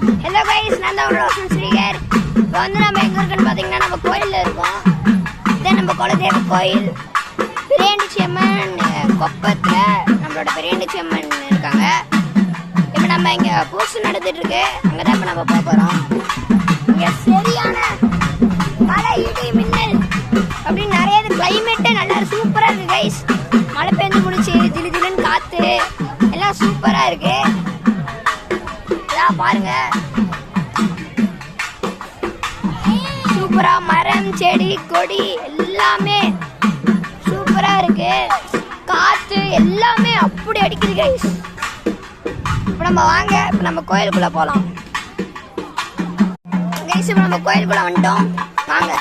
Hello guys, நான் தான் ரோஷன் ஸ்ரீகர். இப்போ வந்து நம்ம எங்கே இருக்குன்னு பார்த்தீங்கன்னா நம்ம கோயிலில் இருக்கோம். இதே நம்ம குலதெய்வ கோயில் பெரியண்டிச்சியம்மன் கொப்பத்தில் நம்மளோட பெரியண்டிச்சியம்மன் இருக்காங்க. இப்போ நம்ம இங்கே பூசை நடந்துட்டு இருக்கு. அங்கே தான் இப்போ நம்ம போக போகிறோம். இங்கே சரியான மழை, இடி, மின்னல் அப்படின்னு நிறைய கிளைமேட்டே நல்லா சூப்பராக இருக்குது கைஸ். மழை பெஞ்சு முடிச்சு ஜிலு ஜிலுன்னு காற்று எல்லாம் சூப்பராக இருக்கு. பாருங்க, சூப்பரா மரம் செடி கொடி எல்லாமே சூப்பரா இருக்கு. காத்து எல்லாமே அப்படி அடிக்குது கைஸ். இப்போ நம்ம வாங்க, இப்போ நம்ம கோயிலுக்குள்ள போலாம் கைஸ். இப்போ நம்ம கோயிலுக்குள்ள வந்துட்டோம், வாங்க.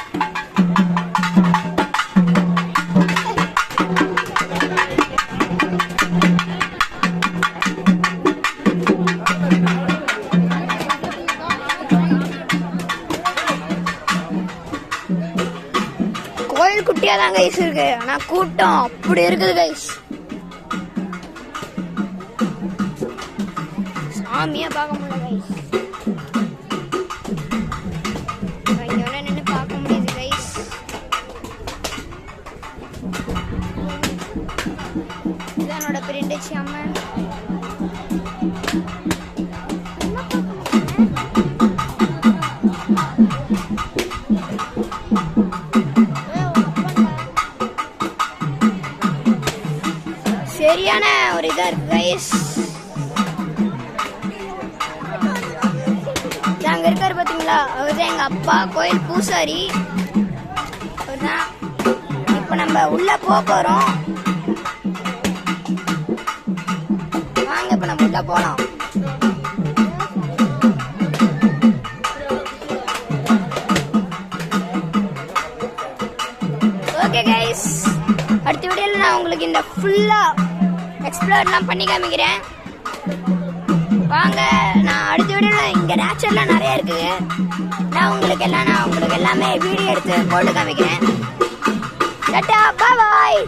கோயில் குட்டியா தான் கைஸ் இருக்கு, ஆனா கூட்டம் அப்படி இருக்குது கைஸ். சாமியா பார்க்க முடியல கைஸ். இங்க நின்று பார்க்க முடியுது கைஸ். இதனோட பெரியண்டிச்சியம்மன். சரியான ஒரு இதா இருக்கு கைஸ். அங்க இருக்காரு பாத்தீங்களா, அவர்தான் எங்க அப்பா, கோயில் பூசாரி அவர்தான். இப்ப நம்ம உள்ள போறோம், வாங்க இப்ப நம்ம உள்ள போலாம். ஓகே கைஸ், அடுத்த வீடியோல நான் உங்களுக்கு இந்த ஃபுல்லா எக்ஸ்ப்ளோர்லாம் பண்ணி காமிக்கிறேன். வாங்க, நான் அடுத்த வீடியோவில் இங்கே நேச்சர்லாம் நிறைய இருக்குது. நான் உங்களுக்கு எல்லாமே வீடியோ எடுத்து போட்டு காமிக்கிறேன். டாடா, பாய் பாய்.